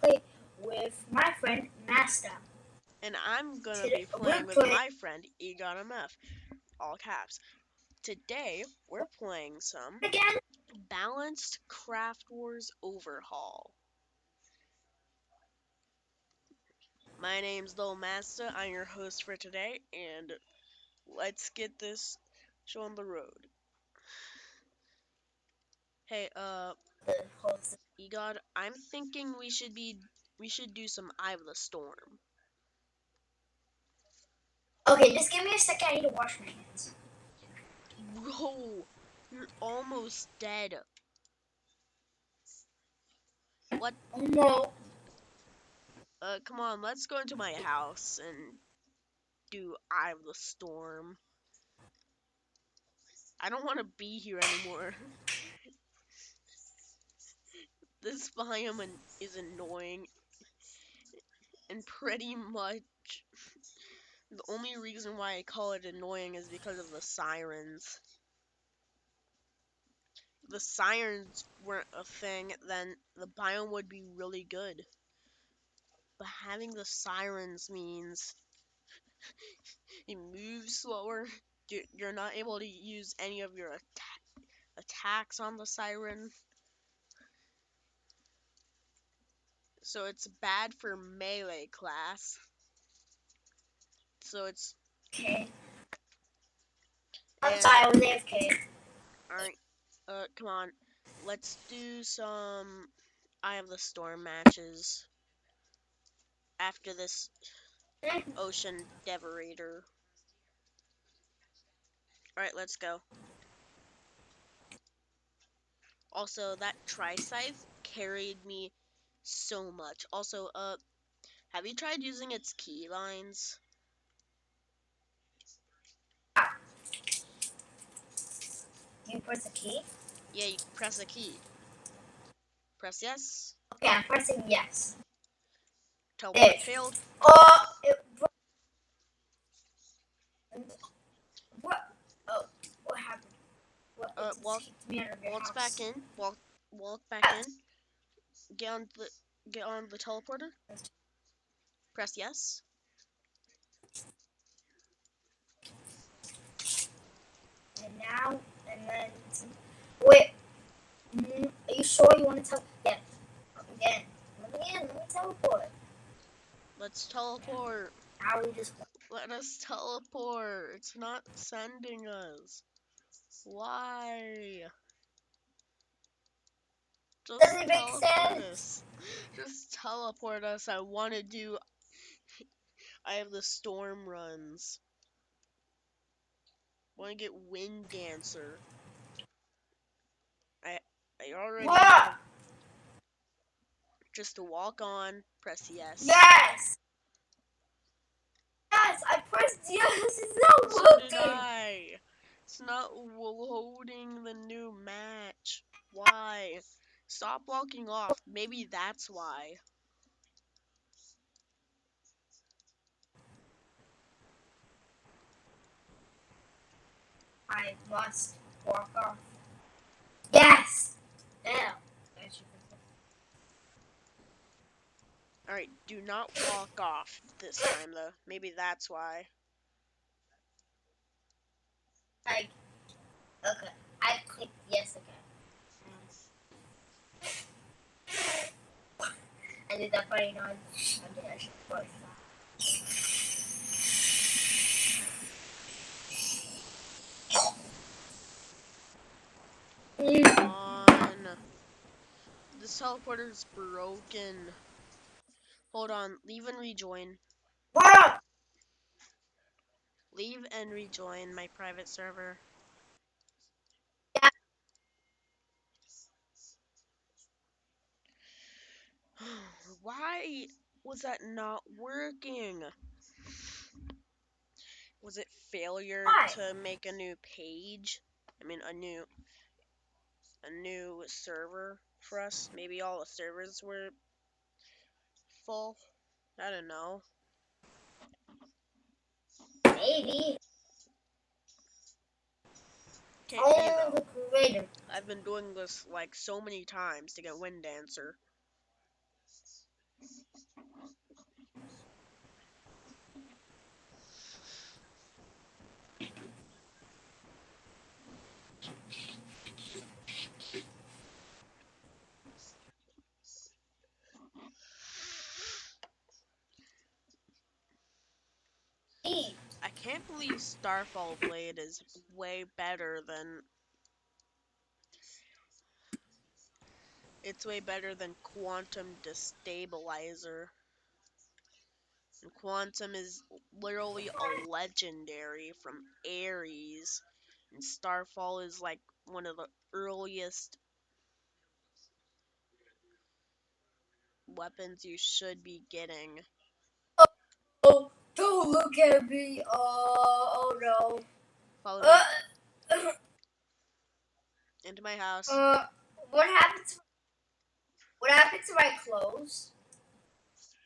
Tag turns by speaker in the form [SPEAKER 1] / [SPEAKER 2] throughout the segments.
[SPEAKER 1] play with my friend Master.
[SPEAKER 2] And I'm gonna
[SPEAKER 1] Today
[SPEAKER 2] be playing with my friend EGODMF, all caps. Today, we're playing some
[SPEAKER 1] again.
[SPEAKER 2] balanced Craftwars Overhaul. My name's Lil Master, I'm your host for today, and let's get this show on the road. Hey, EGOD, I'm thinking we should do some Eye of the Storm.
[SPEAKER 1] Okay, just give me a second. I need to wash my hands.
[SPEAKER 2] Bro, you're almost dead. What?
[SPEAKER 1] Oh no.
[SPEAKER 2] Come on, let's go into my house and do Eye of the Storm. I don't want to be here anymore. This biome is annoying, and pretty much the only reason why I call it annoying is because of the sirens. If the sirens weren't a thing, then the biome would be really good. But having the sirens means it moves slower. You're not able to use any of your attacks on the siren. So it's bad for melee class. So it's...
[SPEAKER 1] Okay. I'm sorry, I was AFK.
[SPEAKER 2] Alright, come on. Let's do some Eye of the Storm matches after this Ocean Devorator. Alright, let's go. Also, that Tri-Scythe carried me so much. Also, have you tried using its key lines?
[SPEAKER 1] You press a key?
[SPEAKER 2] Yeah, you press a key. Press yes.
[SPEAKER 1] Okay, I'm pressing yes.
[SPEAKER 2] Teleport failed.
[SPEAKER 1] Oh, what? Oh, what happened? What?
[SPEAKER 2] Walk back in. Walk back in. Get on the teleporter. Press yes.
[SPEAKER 1] And now, and then, wait. Are you sure you want to tell? Yeah. Again. Let me teleport.
[SPEAKER 2] Let's teleport.
[SPEAKER 1] Now we just.
[SPEAKER 2] Let us teleport. It's not sending us. Why? Just
[SPEAKER 1] Doesn't make
[SPEAKER 2] teleport
[SPEAKER 1] sense.
[SPEAKER 2] us. Just teleport us. I want to do. I have the storm runs. Want to get Wind Dancer. I already have. Just to walk on, press yes.
[SPEAKER 1] Yes! Yes, I pressed yes, it's not
[SPEAKER 2] So
[SPEAKER 1] working!
[SPEAKER 2] did I. It's not loading the new match. Why? Stop walking off. Maybe that's why.
[SPEAKER 1] I must walk off. Yes! Damn.
[SPEAKER 2] Alright, do not walk off this time, though. Maybe that's why.
[SPEAKER 1] Okay. I clicked yes again. I did that funny noise. I should voice
[SPEAKER 2] Come on. This teleporter's broken. Hold on. Leave and rejoin.
[SPEAKER 1] What?
[SPEAKER 2] Leave and rejoin my private server.
[SPEAKER 1] Yeah.
[SPEAKER 2] Why was that not working? Was it failure to make a new page? I mean, a new server for us? Maybe all the servers were full? I don't know.
[SPEAKER 1] Maybe.
[SPEAKER 2] Okay,
[SPEAKER 1] Only the creator.
[SPEAKER 2] I've been doing this like so many times to get Wind Dancer.
[SPEAKER 1] need.
[SPEAKER 2] I can't believe Starfall Blade is way better than. It's way better than Quantum Destabilizer. And Quantum is literally a legendary from Ares. And Starfall is like one of the earliest weapons you should be getting.
[SPEAKER 1] Oh, don't look at me. Oh no.
[SPEAKER 2] Follow
[SPEAKER 1] Uh,
[SPEAKER 2] me into my house.
[SPEAKER 1] uh, what happened to my clothes?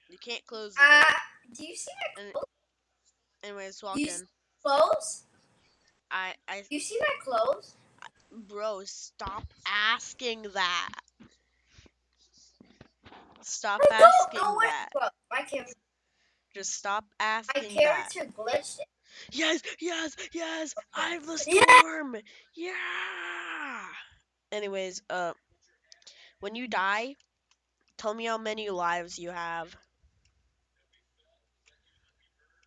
[SPEAKER 2] You can't close the door.
[SPEAKER 1] Do you see my
[SPEAKER 2] And
[SPEAKER 1] clothes?
[SPEAKER 2] anyways,
[SPEAKER 1] Do
[SPEAKER 2] walk
[SPEAKER 1] you see
[SPEAKER 2] in.
[SPEAKER 1] my clothes?
[SPEAKER 2] I,
[SPEAKER 1] Do you see my clothes?
[SPEAKER 2] bro, stop asking that. Stop
[SPEAKER 1] I don't know
[SPEAKER 2] asking
[SPEAKER 1] where
[SPEAKER 2] that. Just stop
[SPEAKER 1] my
[SPEAKER 2] asking that.
[SPEAKER 1] character glitched.
[SPEAKER 2] Yes, yes, yes. I'm the
[SPEAKER 1] Yeah.
[SPEAKER 2] storm. Yeah. Anyways, when you die, tell me how many lives you have.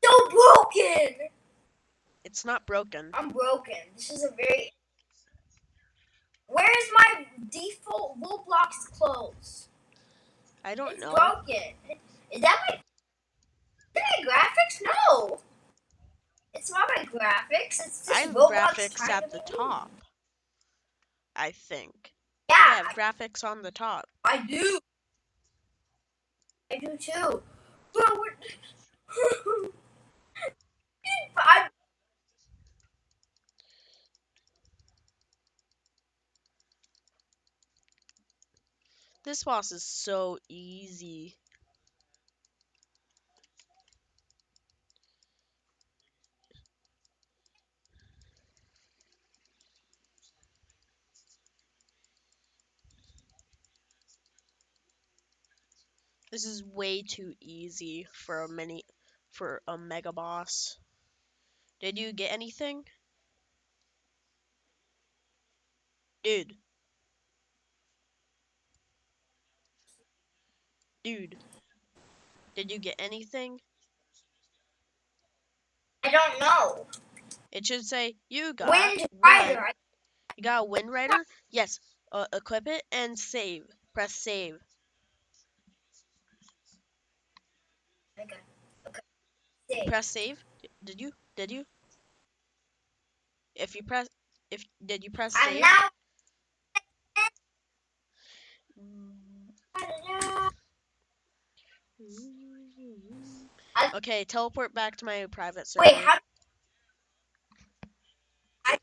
[SPEAKER 1] So broken.
[SPEAKER 2] It's not broken.
[SPEAKER 1] I'm broken. This is a very. Where is my default Roblox clothes?
[SPEAKER 2] I don't
[SPEAKER 1] It's
[SPEAKER 2] know.
[SPEAKER 1] broken. Is that my graphics? No. It's not my graphics. It's
[SPEAKER 2] I
[SPEAKER 1] just
[SPEAKER 2] have
[SPEAKER 1] Roblox
[SPEAKER 2] graphics
[SPEAKER 1] trying to
[SPEAKER 2] at
[SPEAKER 1] be
[SPEAKER 2] the
[SPEAKER 1] me.
[SPEAKER 2] top, I think.
[SPEAKER 1] Yeah,
[SPEAKER 2] Yeah, I have graphics on the top.
[SPEAKER 1] I do. I do too. But I,
[SPEAKER 2] This boss is so easy. This is way too easy for a mega boss. Did you get anything? Dude, dude, did you get anything?
[SPEAKER 1] I don't know.
[SPEAKER 2] It should say you got
[SPEAKER 1] Wind
[SPEAKER 2] one.
[SPEAKER 1] Rider.
[SPEAKER 2] You got a Wind Rider? Yes. Equip it and save. Press save.
[SPEAKER 1] Okay. Okay. Save.
[SPEAKER 2] Press save. Did you? Did you? If you press, if did you press
[SPEAKER 1] And
[SPEAKER 2] save?
[SPEAKER 1] now.
[SPEAKER 2] Okay, teleport back to my private
[SPEAKER 1] Wait.
[SPEAKER 2] server.
[SPEAKER 1] How? I,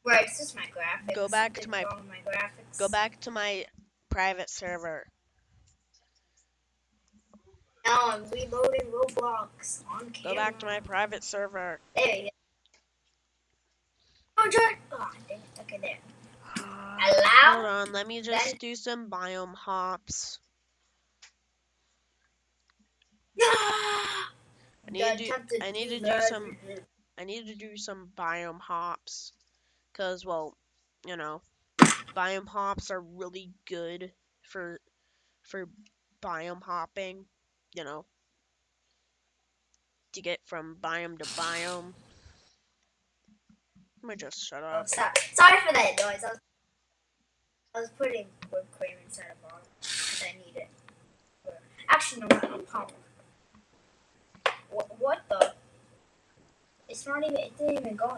[SPEAKER 1] right. It's just my graphics.
[SPEAKER 2] Go back to
[SPEAKER 1] Something's
[SPEAKER 2] my
[SPEAKER 1] wrong with my graphics.
[SPEAKER 2] go back to my private server.
[SPEAKER 1] Now I'm reloading Roblox on camera.
[SPEAKER 2] Go back to my private server.
[SPEAKER 1] There you go. Oh, dang it. Okay, there. Allow.
[SPEAKER 2] Hold on, let me just do some biome hops.
[SPEAKER 1] I
[SPEAKER 2] I need to do some biome hops. Cause well, you know, biome hops are really good for biome hopping, you know, to get from biome to biome. Let me just shut
[SPEAKER 1] Oh,
[SPEAKER 2] up.
[SPEAKER 1] sorry for that noise. I was putting whipped cream inside a bottle because I need it. Actually, no, not a pump. What the? It's not even. It didn't even go.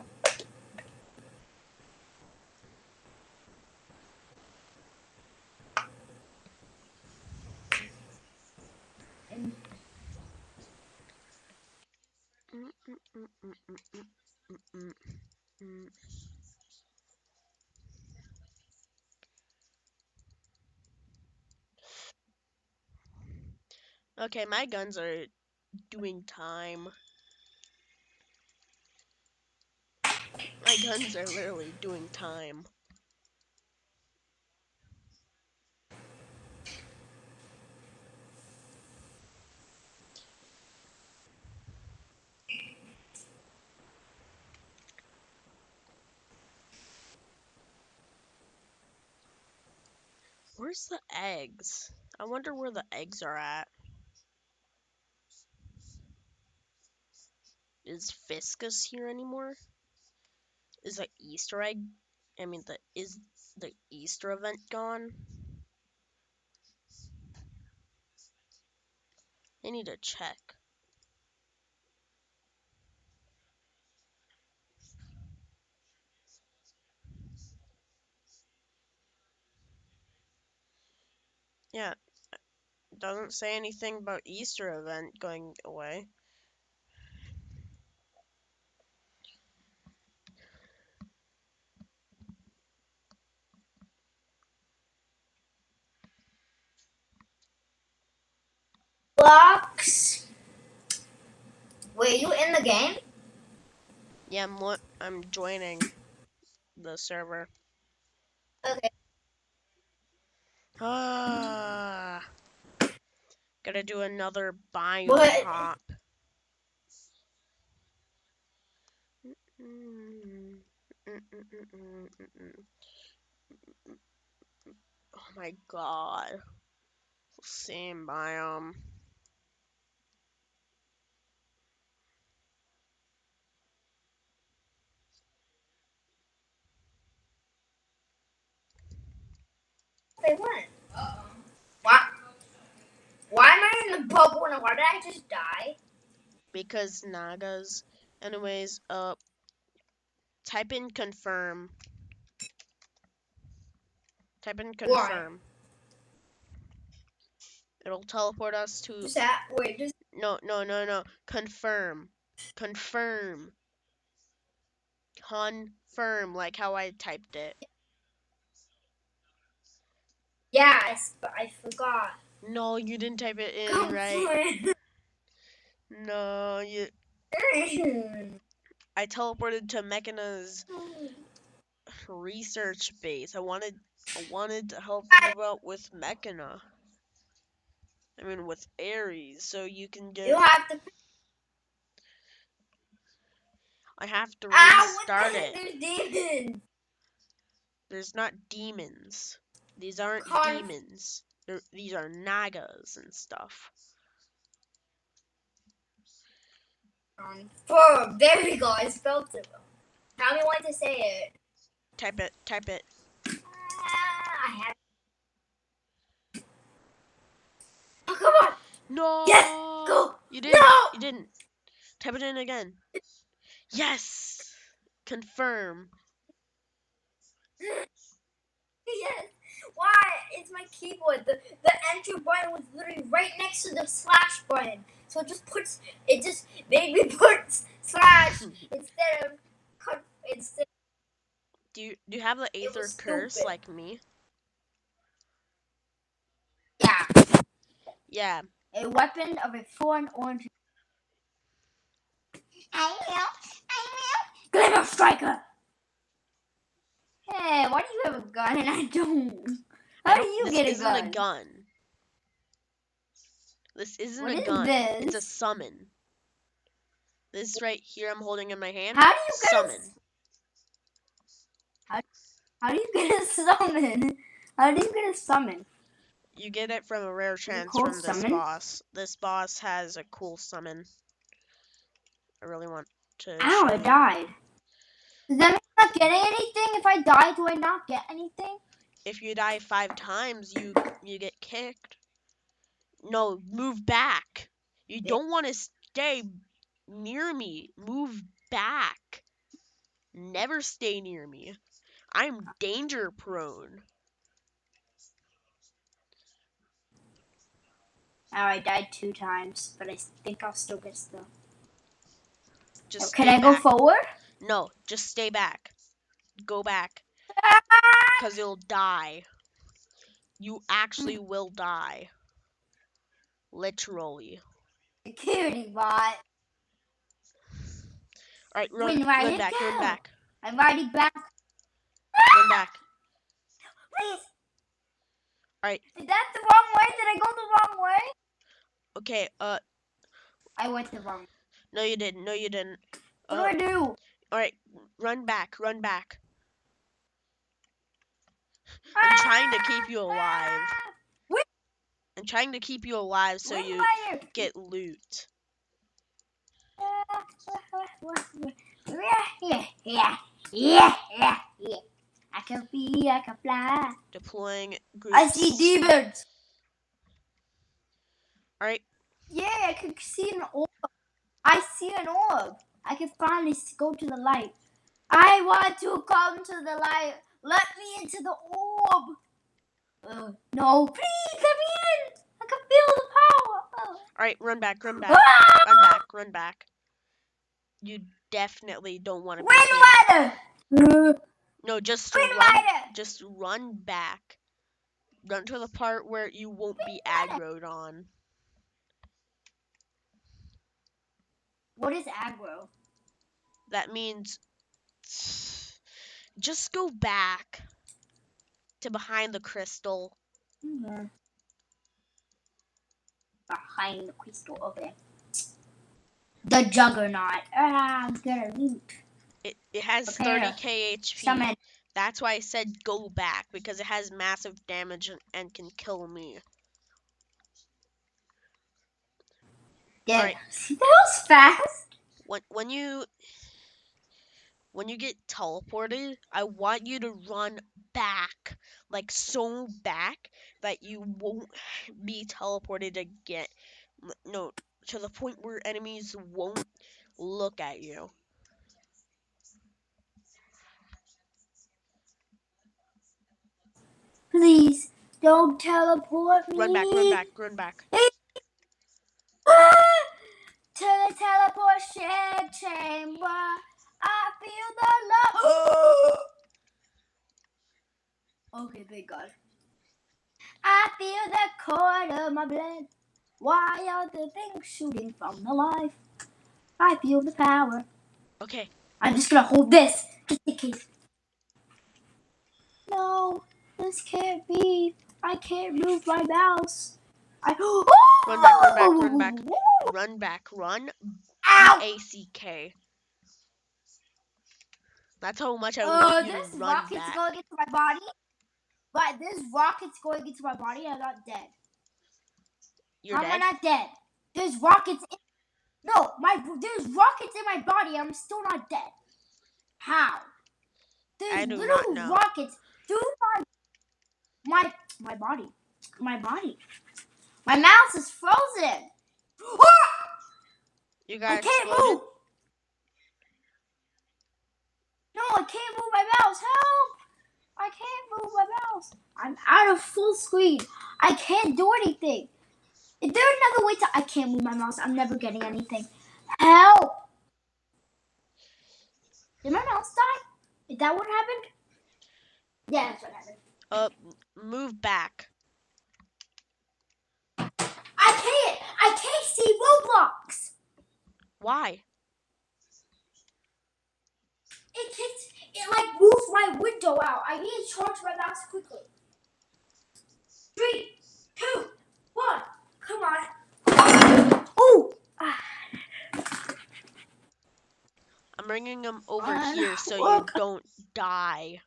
[SPEAKER 1] And
[SPEAKER 2] Okay, my guns are doing time. My guns are literally doing time. Where's the eggs? I wonder where the eggs are at. Is Fiscus here anymore? Is the Easter egg? Is the Easter event gone? I need to check. Yeah, doesn't say anything about Easter event going away.
[SPEAKER 1] Blocks. Wait, you in the game?
[SPEAKER 2] Yeah, I'm joining the server.
[SPEAKER 1] Okay.
[SPEAKER 2] Ah, gotta do another biome
[SPEAKER 1] What?
[SPEAKER 2] hop. Mm, mm, mm, mm, mm, mm, mm. Oh my god. Same biome.
[SPEAKER 1] They went. Why? Why am I in the bubble and why did I just die?
[SPEAKER 2] Because Nagas. Anyways, type in confirm. Type in
[SPEAKER 1] Why?
[SPEAKER 2] confirm. It'll teleport us to.
[SPEAKER 1] Just that. Wait. Just.
[SPEAKER 2] No. Confirm. Confirm. Confirm, like how I typed it.
[SPEAKER 1] Yes, but I forgot.
[SPEAKER 2] No, you didn't type it in
[SPEAKER 1] Come
[SPEAKER 2] right. No, you. I teleported to Mechana's research base. I wanted to help you out with Mechana. With Ares, so you can get.
[SPEAKER 1] You have to.
[SPEAKER 2] I have to
[SPEAKER 1] Ow! What
[SPEAKER 2] restart
[SPEAKER 1] the heck?
[SPEAKER 2] it.
[SPEAKER 1] There's demons.
[SPEAKER 2] There's not demons. These aren't demons. These are Nagas and stuff.
[SPEAKER 1] Confirm. There we go. I spelled it. Tell me when to say it.
[SPEAKER 2] Type it. Type it.
[SPEAKER 1] I have. Oh, come on.
[SPEAKER 2] No.
[SPEAKER 1] Yes. Go.
[SPEAKER 2] You didn't.
[SPEAKER 1] No.
[SPEAKER 2] You didn't. Type it in again. Yes. Confirm.
[SPEAKER 1] Yes. Why? It's my keyboard. The enter button was literally right next to the slash button. So it just made me put slash instead.
[SPEAKER 2] Do you have the Aether Curse
[SPEAKER 1] stupid.
[SPEAKER 2] like me?
[SPEAKER 1] Yeah.
[SPEAKER 2] Yeah.
[SPEAKER 1] A weapon of a foreign origin. I will. Glimmer Striker. Hey, why do you have a gun and I don't? How do you get a gun?
[SPEAKER 2] This isn't a gun. This isn't
[SPEAKER 1] what
[SPEAKER 2] a
[SPEAKER 1] is
[SPEAKER 2] gun.
[SPEAKER 1] This?
[SPEAKER 2] It's a summon. This right here I'm holding in my hand.
[SPEAKER 1] How do you get
[SPEAKER 2] summon?
[SPEAKER 1] How do you get a summon? How do you get a summon?
[SPEAKER 2] You get it from a rare chance
[SPEAKER 1] cool
[SPEAKER 2] from this
[SPEAKER 1] summon?
[SPEAKER 2] boss. This boss has a cool summon. I really want to
[SPEAKER 1] Ow,
[SPEAKER 2] show
[SPEAKER 1] I
[SPEAKER 2] you.
[SPEAKER 1] died. Does that mean I'm not getting anything? If I die, do I not get anything?
[SPEAKER 2] If you die 5 times, you get kicked. No, move back. You don't want to stay near me. Move back. Never stay near me. I'm danger prone.
[SPEAKER 1] Oh, I died 2 times, but I think I'll still get stuff.
[SPEAKER 2] Just
[SPEAKER 1] Can I go forward?
[SPEAKER 2] No, just stay back. Go back. Because you'll die. You actually will die. Literally.
[SPEAKER 1] Security bot.
[SPEAKER 2] Alright, run back.
[SPEAKER 1] I'm already back.
[SPEAKER 2] Run back.
[SPEAKER 1] Please.
[SPEAKER 2] Alright.
[SPEAKER 1] Is that the wrong way? Did I go the wrong way?
[SPEAKER 2] Okay,
[SPEAKER 1] I went the wrong way.
[SPEAKER 2] No, you didn't.
[SPEAKER 1] What do I do?
[SPEAKER 2] Alright, run back. I'm trying to keep you alive.
[SPEAKER 1] Wait.
[SPEAKER 2] I'm trying to keep you alive so
[SPEAKER 1] Wait,
[SPEAKER 2] you
[SPEAKER 1] wait.
[SPEAKER 2] get loot.
[SPEAKER 1] Yeah. I can be, I can fly.
[SPEAKER 2] Deploying groups.
[SPEAKER 1] I see demons.
[SPEAKER 2] Alright.
[SPEAKER 1] Yeah, I can see an orb. I see an orb. I can finally go to the light. I want to come to the light. Let me into the orb. No, please let me in. I can feel the power.
[SPEAKER 2] Alright, run back.
[SPEAKER 1] Ah!
[SPEAKER 2] Run back. You definitely don't want to be
[SPEAKER 1] Wind
[SPEAKER 2] here.
[SPEAKER 1] Rider.
[SPEAKER 2] No, just
[SPEAKER 1] Wind
[SPEAKER 2] run.
[SPEAKER 1] Rider.
[SPEAKER 2] Just run back. Run to the part where you won't be aggroed on.
[SPEAKER 1] What is aggro?
[SPEAKER 2] That means just go back to behind the crystal.
[SPEAKER 1] Mm-hmm. Behind the crystal. Okay. The juggernaut. I'm gonna loot.
[SPEAKER 2] It has
[SPEAKER 1] Prepare.
[SPEAKER 2] 30k HP.
[SPEAKER 1] Summon.
[SPEAKER 2] That's why I said go back, because it has massive damage and can kill me.
[SPEAKER 1] Dead.
[SPEAKER 2] Alright.
[SPEAKER 1] That was fast.
[SPEAKER 2] When you get teleported, I want you to run back, like so back that you won't be teleported again. No, to the point where enemies won't look at you.
[SPEAKER 1] Please don't teleport me.
[SPEAKER 2] Run back, run back, run back.
[SPEAKER 1] To the teleportation chamber. I feel the love. Okay, thank God. I feel the cord of my blood. Why are the things shooting from the life? I feel the power.
[SPEAKER 2] Okay.
[SPEAKER 1] I'm just gonna hold this just in case. No, this can't be. I can't move my mouse.
[SPEAKER 2] Run back, run back, run back. Run back, run.
[SPEAKER 1] Ow!
[SPEAKER 2] BACK. That's how much I want you to
[SPEAKER 1] This
[SPEAKER 2] run
[SPEAKER 1] rocket's
[SPEAKER 2] back.
[SPEAKER 1] going into my body. But this rocket's going into my body. I'm not dead.
[SPEAKER 2] You're
[SPEAKER 1] How am I
[SPEAKER 2] dead?
[SPEAKER 1] not dead? There's rockets in. No, there's rockets in my body. I'm still not dead. How?
[SPEAKER 2] I
[SPEAKER 1] There's
[SPEAKER 2] do not
[SPEAKER 1] little
[SPEAKER 2] know.
[SPEAKER 1] rockets through my body. My body. My mouse is frozen.
[SPEAKER 2] You
[SPEAKER 1] I
[SPEAKER 2] got
[SPEAKER 1] can't
[SPEAKER 2] exploded?
[SPEAKER 1] move. No, I can't move my mouse. Help! I can't move my mouse. I'm out of full screen. I can't do anything. Is there another way to? I can't move my mouse. I'm never getting anything. Help! Did my mouse die? Is that what happened? Yeah, that's what happened.
[SPEAKER 2] Move back.
[SPEAKER 1] I can't see Roblox.
[SPEAKER 2] Why?
[SPEAKER 1] It like moves my window out. I need to charge my mouse quickly. 3, 2, 1. Come on. Ooh.
[SPEAKER 2] I'm bringing them over here so you don't die.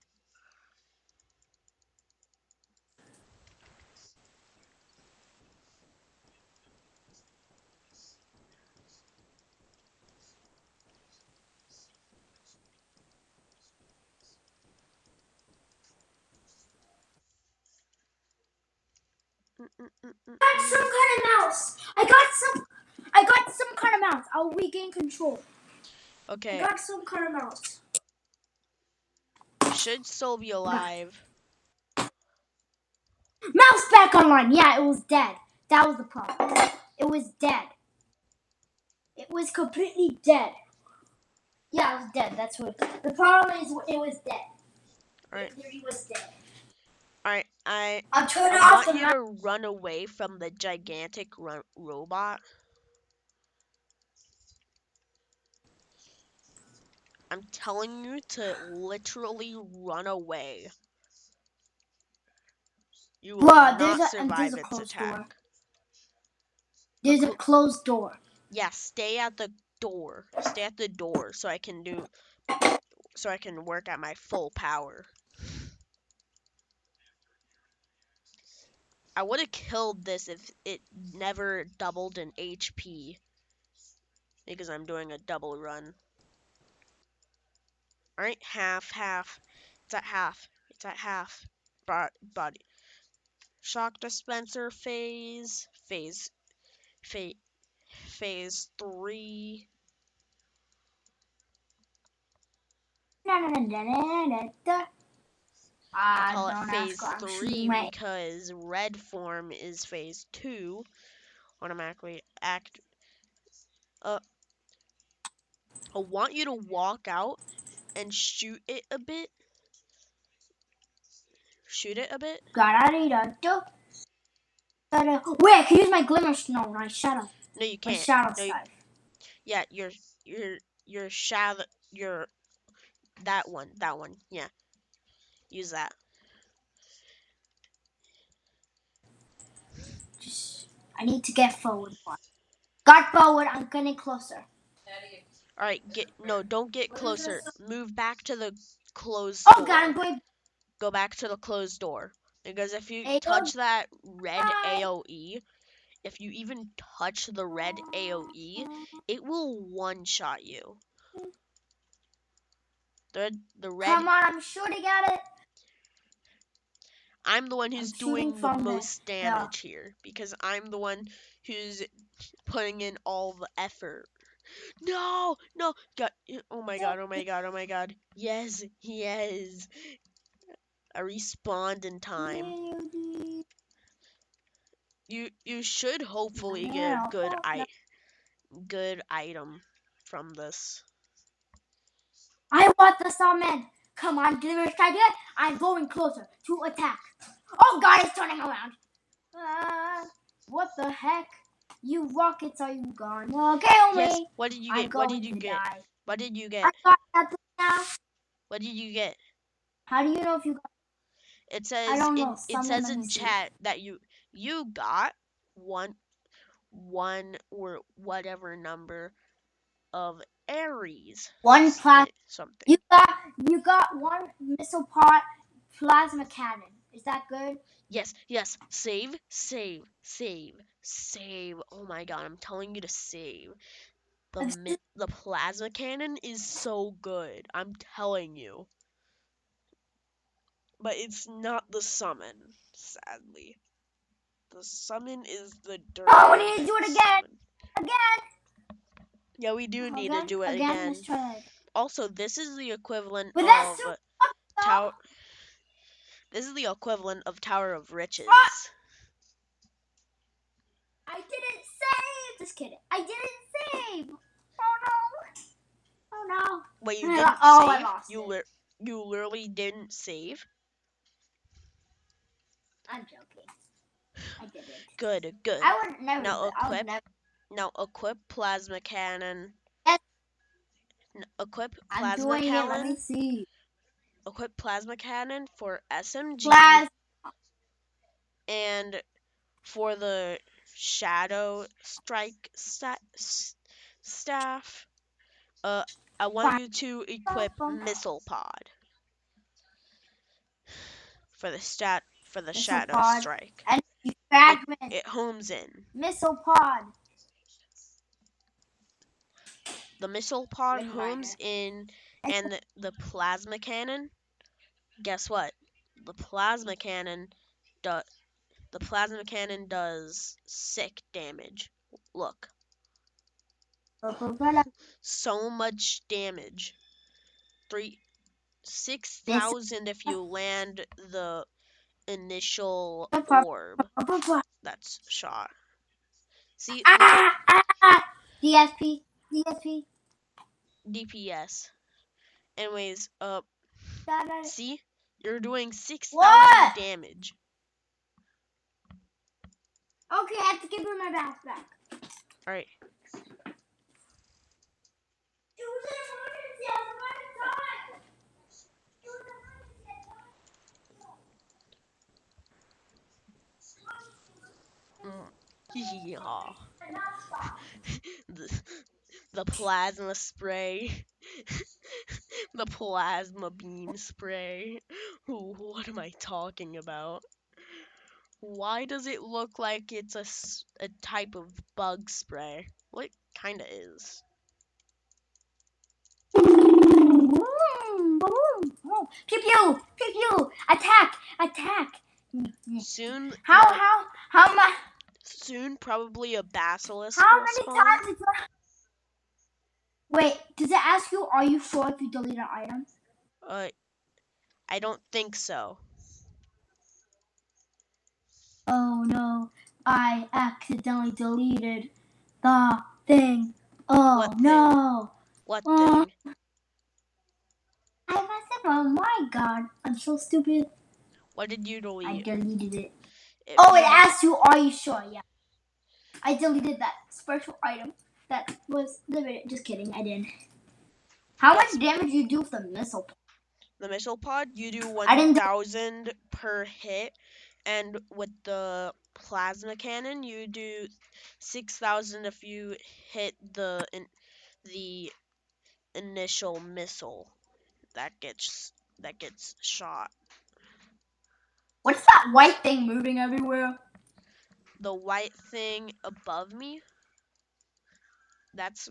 [SPEAKER 1] I got some kind of mouse. I got some kind of mouse. I'll regain control.
[SPEAKER 2] Okay.
[SPEAKER 1] I got some kind of mouse.
[SPEAKER 2] You should still be alive.
[SPEAKER 1] Mouse back online. Yeah, it was dead. That was the problem. It was dead. It was completely dead. Yeah, it was dead. That's what. The problem is it was dead.
[SPEAKER 2] Alright.
[SPEAKER 1] It really was dead.
[SPEAKER 2] Alright,
[SPEAKER 1] I'll turn
[SPEAKER 2] I
[SPEAKER 1] off
[SPEAKER 2] want
[SPEAKER 1] the
[SPEAKER 2] you to run away from the gigantic robot. I'm telling you to literally run away. You will not survive its attack.
[SPEAKER 1] Door. There's a closed door.
[SPEAKER 2] Yeah, stay at the door. Stay at the door so I can work at my full power. I would have killed this if it never doubled in HP. Because I'm doing a double run. Alright, half. It's at half. It's at half. Body. Shock dispenser phase. Phase 3. I call it
[SPEAKER 1] Don't ask
[SPEAKER 2] phase
[SPEAKER 1] what I'm
[SPEAKER 2] 3
[SPEAKER 1] shooting my.
[SPEAKER 2] because red form is phase 2. Automatically act. I want you to walk out and shoot it a bit. Shoot it a bit.
[SPEAKER 1] Wait, I can use my glimmer. No, my shadow.
[SPEAKER 2] No, you
[SPEAKER 1] My
[SPEAKER 2] can't.
[SPEAKER 1] shadow
[SPEAKER 2] No,
[SPEAKER 1] side.
[SPEAKER 2] yeah, your shadow, your that one. Yeah, use that.
[SPEAKER 1] I need to get forward more. Got forward. I'm getting closer.
[SPEAKER 2] All right, don't get
[SPEAKER 1] What is
[SPEAKER 2] closer.
[SPEAKER 1] this?
[SPEAKER 2] Move back to the closed
[SPEAKER 1] Oh God, I'm
[SPEAKER 2] door.
[SPEAKER 1] going.
[SPEAKER 2] Go back to the closed door. Because if you
[SPEAKER 1] AO.
[SPEAKER 2] touch that red AoE, if you even touch the red AoE, it will one-shot you. The red.
[SPEAKER 1] Come on, I'm shooting at it.
[SPEAKER 2] I'm the one
[SPEAKER 1] I'm
[SPEAKER 2] who's
[SPEAKER 1] shooting
[SPEAKER 2] doing the
[SPEAKER 1] from
[SPEAKER 2] most damage here because I'm the one who's putting in all the effort. No, God, oh my God. Yes. I respawned in time. You should hopefully get a good item from this.
[SPEAKER 1] I want the summon. Come on, give it a try. I'm going closer to attack. Oh God, it's turning around. What the heck? You rockets, are you gonna kill
[SPEAKER 2] Yes,
[SPEAKER 1] me?
[SPEAKER 2] what did you
[SPEAKER 1] I'm
[SPEAKER 2] get? What
[SPEAKER 1] going
[SPEAKER 2] did you
[SPEAKER 1] to
[SPEAKER 2] get?
[SPEAKER 1] die.
[SPEAKER 2] What did you
[SPEAKER 1] I
[SPEAKER 2] get?
[SPEAKER 1] got nothing now.
[SPEAKER 2] What did you get?
[SPEAKER 1] How do you know if you got?
[SPEAKER 2] It
[SPEAKER 1] I
[SPEAKER 2] says
[SPEAKER 1] don't
[SPEAKER 2] in
[SPEAKER 1] know.
[SPEAKER 2] it
[SPEAKER 1] Summon,
[SPEAKER 2] says
[SPEAKER 1] let me
[SPEAKER 2] in
[SPEAKER 1] see.
[SPEAKER 2] chat that you got one or whatever number of Aries
[SPEAKER 1] One plasma.
[SPEAKER 2] something.
[SPEAKER 1] You got one missile pot plasma cannon. Is that good?
[SPEAKER 2] Yes. Save. Oh my God, I'm telling you to save. The plasma cannon is so good. I'm telling you. But it's not the summon, sadly. The summon is the
[SPEAKER 1] Oh, we
[SPEAKER 2] dirty
[SPEAKER 1] need to do it again.
[SPEAKER 2] summon.
[SPEAKER 1] Again.
[SPEAKER 2] Yeah, we do need to do it
[SPEAKER 1] Again. Let's
[SPEAKER 2] again.
[SPEAKER 1] try that again.
[SPEAKER 2] Also, this is the equivalent
[SPEAKER 1] But that's
[SPEAKER 2] of
[SPEAKER 1] too
[SPEAKER 2] Tower.
[SPEAKER 1] though.
[SPEAKER 2] This is the equivalent of Tower of
[SPEAKER 1] Ah,
[SPEAKER 2] Riches.
[SPEAKER 1] I didn't save. Just kidding. I didn't save. Oh no. Oh no.
[SPEAKER 2] Wait, you didn't
[SPEAKER 1] Oh, I
[SPEAKER 2] save?
[SPEAKER 1] lost it.
[SPEAKER 2] You literally didn't save?
[SPEAKER 1] I'm joking. I didn't.
[SPEAKER 2] Good.
[SPEAKER 1] I would never.
[SPEAKER 2] Now
[SPEAKER 1] I would
[SPEAKER 2] equip.
[SPEAKER 1] never.
[SPEAKER 2] Now equip plasma cannon.
[SPEAKER 1] Yes,
[SPEAKER 2] Equip
[SPEAKER 1] I'm
[SPEAKER 2] plasma
[SPEAKER 1] doing it. Let me
[SPEAKER 2] cannon.
[SPEAKER 1] see.
[SPEAKER 2] Equip plasma cannon for SMG
[SPEAKER 1] Glass.
[SPEAKER 2] and for the shadow strike staff. I want you to equip missile pod for the
[SPEAKER 1] Missile
[SPEAKER 2] shadow
[SPEAKER 1] pod.
[SPEAKER 2] strike.
[SPEAKER 1] And
[SPEAKER 2] It
[SPEAKER 1] fragment.
[SPEAKER 2] it homes in.
[SPEAKER 1] Missile pod.
[SPEAKER 2] The missile pod homes
[SPEAKER 1] Windrider.
[SPEAKER 2] in, and the plasma cannon. Guess what? The plasma cannon do, the plasma cannon does sick damage. Look, so much damage. 6,000 if you land the initial orb that's shot. See, look at
[SPEAKER 1] DSP. DSP.
[SPEAKER 2] DPS. Anyways, see? You're doing 6,000
[SPEAKER 1] What?
[SPEAKER 2] damage.
[SPEAKER 1] Okay, I have to give her my backpack.
[SPEAKER 2] Alright. Yeah. the, the plasma spray. The plasma beam spray. Ooh, what am I talking about? Why does it look like it's a type of bug spray? What kind of is?
[SPEAKER 1] Pew pew pew pew! Attack! Attack!
[SPEAKER 2] Soon
[SPEAKER 1] How
[SPEAKER 2] the
[SPEAKER 1] how how much?
[SPEAKER 2] soon probably a basilisk
[SPEAKER 1] How
[SPEAKER 2] will
[SPEAKER 1] many
[SPEAKER 2] spawn.
[SPEAKER 1] times did you? Wait, does it ask you? Are you sure if you delete an item?
[SPEAKER 2] Uh, I don't think so.
[SPEAKER 1] Oh no, I accidentally deleted the thing. Oh
[SPEAKER 2] What thing?
[SPEAKER 1] no.
[SPEAKER 2] What
[SPEAKER 1] Oh,
[SPEAKER 2] thing?
[SPEAKER 1] I messed up. Oh my god, I'm so stupid.
[SPEAKER 2] What did you
[SPEAKER 1] I
[SPEAKER 2] delete?
[SPEAKER 1] deleted it.
[SPEAKER 2] If
[SPEAKER 1] Oh, it
[SPEAKER 2] you
[SPEAKER 1] asked you, are you sure? Yeah. I deleted that special item that was limited. Just kidding, I didn't. How
[SPEAKER 2] yes,
[SPEAKER 1] much damage you do with the missile?
[SPEAKER 2] the missile pod, you do
[SPEAKER 1] I didn't.
[SPEAKER 2] 1,000 per hit, and with the plasma cannon, you do 6,000 if you hit the initial missile that gets shot.
[SPEAKER 1] What's that white thing moving everywhere?
[SPEAKER 2] The white thing above me, that's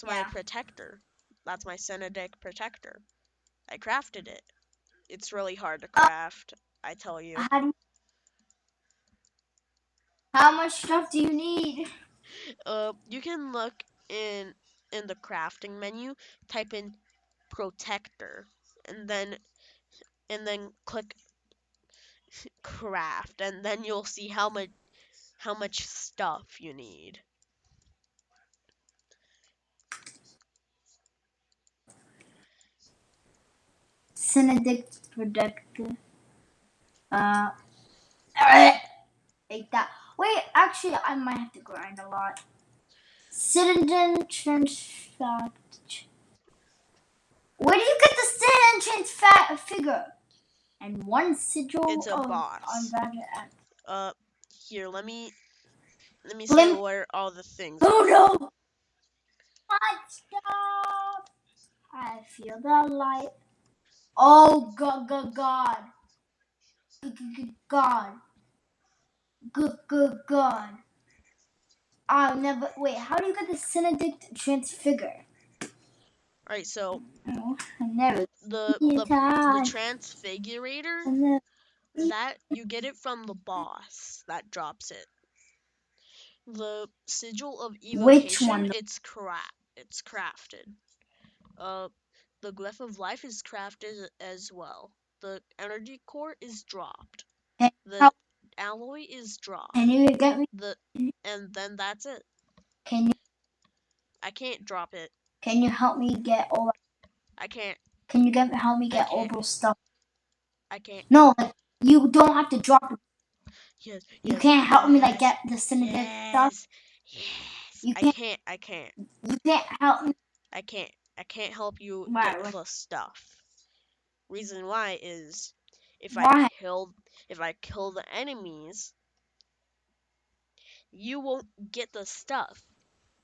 [SPEAKER 2] my
[SPEAKER 1] Yeah.
[SPEAKER 2] protector. That's my Senedic protector. I crafted it. It's really hard to
[SPEAKER 1] Uh,
[SPEAKER 2] craft, I tell you.
[SPEAKER 1] how, how much stuff do you need?
[SPEAKER 2] You can look in the crafting menu, type in protector, and then click craft, and then you'll see how much stuff you need.
[SPEAKER 1] Synedic protector. Uh, Like that. Wait, actually, I might have to grind a lot. Citizen transfact. Where do you get the citizen transfact figure? And one sigil
[SPEAKER 2] It's a
[SPEAKER 1] of
[SPEAKER 2] boss.
[SPEAKER 1] unvalued act.
[SPEAKER 2] Uh, Here, let me say
[SPEAKER 1] Blim.
[SPEAKER 2] where all the things
[SPEAKER 1] Oh
[SPEAKER 2] are.
[SPEAKER 1] no! Hot stuff. I feel the light. Oh god, god, god, god, god. I'll never. Wait, how do you get the Synedict transfigure?
[SPEAKER 2] All right, so
[SPEAKER 1] Oh, I never.
[SPEAKER 2] the
[SPEAKER 1] See
[SPEAKER 2] the the
[SPEAKER 1] time.
[SPEAKER 2] transfigurator,
[SPEAKER 1] I never.
[SPEAKER 2] that you get it from the boss that drops it. The sigil of
[SPEAKER 1] Which
[SPEAKER 2] evocation,
[SPEAKER 1] one?
[SPEAKER 2] it's crafted. Uh, the glyph of life is crafted as well. The energy core is dropped.
[SPEAKER 1] Can,
[SPEAKER 2] The alloy is
[SPEAKER 1] can
[SPEAKER 2] dropped.
[SPEAKER 1] you get me?
[SPEAKER 2] The and then that's it.
[SPEAKER 1] Can you
[SPEAKER 2] I can't drop it.
[SPEAKER 1] can you help me get all?
[SPEAKER 2] I can't.
[SPEAKER 1] Can you help me
[SPEAKER 2] I
[SPEAKER 1] get all
[SPEAKER 2] can't.
[SPEAKER 1] those stuff?
[SPEAKER 2] I can't.
[SPEAKER 1] No, like, you don't have to drop it.
[SPEAKER 2] Yes,
[SPEAKER 1] You
[SPEAKER 2] yes,
[SPEAKER 1] can't help me like
[SPEAKER 2] yes,
[SPEAKER 1] get the Synedict stuff.
[SPEAKER 2] yes, yes.
[SPEAKER 1] You
[SPEAKER 2] I
[SPEAKER 1] can't.
[SPEAKER 2] can't. I can't.
[SPEAKER 1] You can't help me.
[SPEAKER 2] I can't. I can't help you get
[SPEAKER 1] Why?
[SPEAKER 2] the stuff. Reason why is if I
[SPEAKER 1] Why?
[SPEAKER 2] kill if I kill the enemies, you won't get the stuff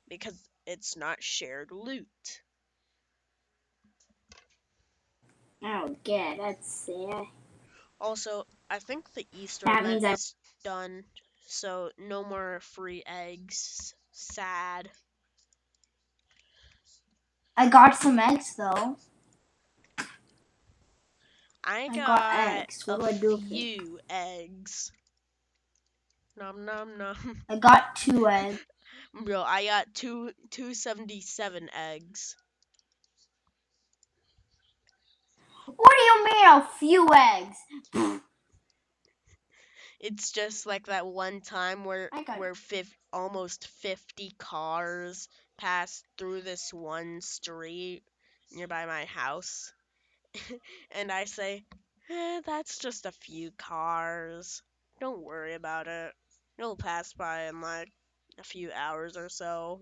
[SPEAKER 2] because it's not shared loot.
[SPEAKER 1] Oh, yeah, that's sad.
[SPEAKER 2] Also, I think the Easter
[SPEAKER 1] That
[SPEAKER 2] event
[SPEAKER 1] means I
[SPEAKER 2] is done, so no more free eggs. Sad.
[SPEAKER 1] got some eggs though.
[SPEAKER 2] I
[SPEAKER 1] I got
[SPEAKER 2] got
[SPEAKER 1] eggs.
[SPEAKER 2] a
[SPEAKER 1] What do I do with it?
[SPEAKER 2] few eggs. Nom nom nom.
[SPEAKER 1] I got 2 eggs.
[SPEAKER 2] Bro, I got 277 eggs.
[SPEAKER 1] What do you mean a few eggs?
[SPEAKER 2] It's just like that one time where
[SPEAKER 1] I got
[SPEAKER 2] almost 50 cars passed through this one street nearby my house. And I say, that's just a few cars. Don't worry about it. It'll pass by in like a few hours or so.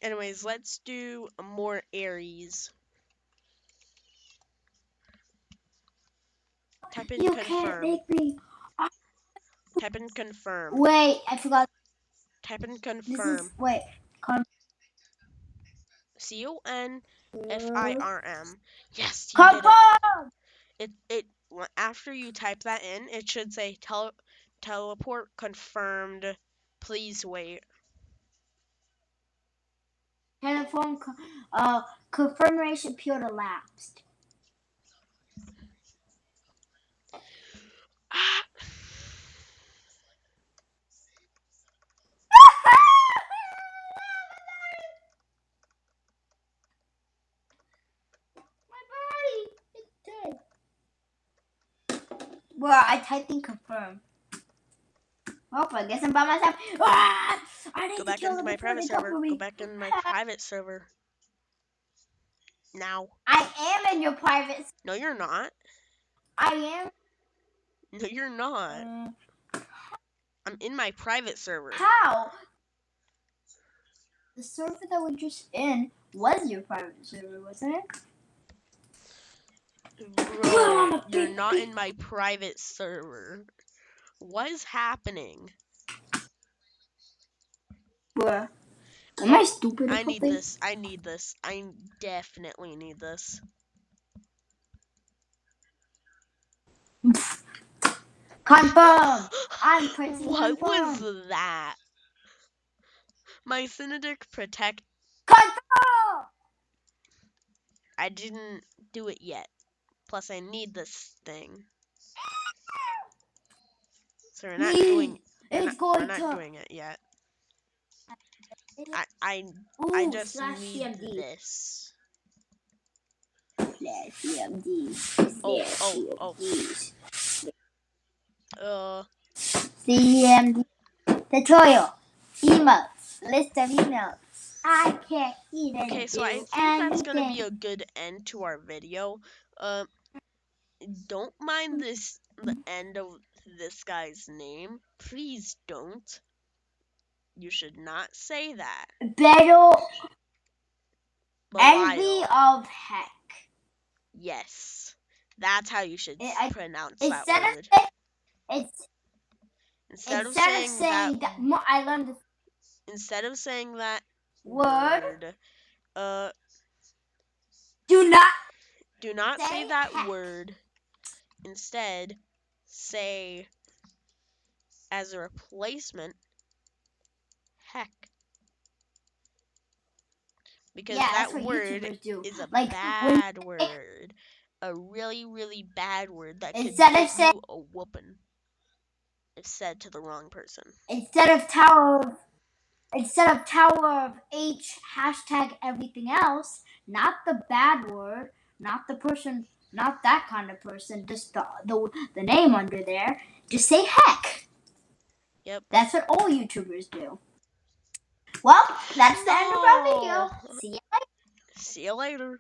[SPEAKER 2] Anyways, let's do more Aries. Type in
[SPEAKER 1] you can't
[SPEAKER 2] confirm.
[SPEAKER 1] make me.
[SPEAKER 2] Type in confirm.
[SPEAKER 1] Wait, I forgot.
[SPEAKER 2] Type in
[SPEAKER 1] This is
[SPEAKER 2] confirm.
[SPEAKER 1] wait.
[SPEAKER 2] CONFIRM. Yes, you did it.
[SPEAKER 1] Confirm.
[SPEAKER 2] After you type that in, it should say teleport confirmed. Please wait.
[SPEAKER 1] Confirmation period elapsed. Well, I typed in confirm. Oh, I guess I'm by myself. Ah! I need
[SPEAKER 2] Go
[SPEAKER 1] to
[SPEAKER 2] back
[SPEAKER 1] kill
[SPEAKER 2] into
[SPEAKER 1] them
[SPEAKER 2] my
[SPEAKER 1] before
[SPEAKER 2] private
[SPEAKER 1] they come
[SPEAKER 2] server.
[SPEAKER 1] for me.
[SPEAKER 2] Go back in my private server. Now.
[SPEAKER 1] I am in your private.
[SPEAKER 2] No, you're not.
[SPEAKER 1] I am.
[SPEAKER 2] No, you're not. I'm in my private server.
[SPEAKER 1] How? The server that we're just in was your private server, wasn't it?
[SPEAKER 2] Bro, you're not in my private server. What is happening?
[SPEAKER 1] Bruh. Am I stupid or
[SPEAKER 2] I need
[SPEAKER 1] something?
[SPEAKER 2] this. I need this. I definitely need this.
[SPEAKER 1] Confirm. I'm pressing
[SPEAKER 2] What
[SPEAKER 1] confirm.
[SPEAKER 2] was that? My Synodic Protect.
[SPEAKER 1] Confirm.
[SPEAKER 2] I didn't do it yet. Plus, I need this thing. So we're not doing. We're not doing it yet. I just need
[SPEAKER 1] CMD.
[SPEAKER 2] this.
[SPEAKER 1] CMD.
[SPEAKER 2] Oh.
[SPEAKER 1] CMD. Tutorial. Emails. List of emails. I can't even
[SPEAKER 2] Okay, so I think that's gonna be a good end to our video. Don't mind the end of this guy's name. Please don't. You should not say that.
[SPEAKER 1] Battle.
[SPEAKER 2] Belial.
[SPEAKER 1] Envy of heck.
[SPEAKER 2] Yes. That's how you should pronounce that
[SPEAKER 1] Instead
[SPEAKER 2] word. Instead of saying that
[SPEAKER 1] I learned
[SPEAKER 2] instead of saying that
[SPEAKER 1] word.
[SPEAKER 2] Do not say that
[SPEAKER 1] heck.
[SPEAKER 2] word. Instead, say as a replacement, heck. Because that word is a bad word. A really, really bad word that could get you a whooping if said to the wrong person.
[SPEAKER 1] Instead of Tower of H hashtag everything else, not the bad word, not the person, not that kind of person, just the name under there, just say heck.
[SPEAKER 2] Yep.
[SPEAKER 1] That's what all YouTubers do. Well, that's the end of our video. See you later.
[SPEAKER 2] See you later.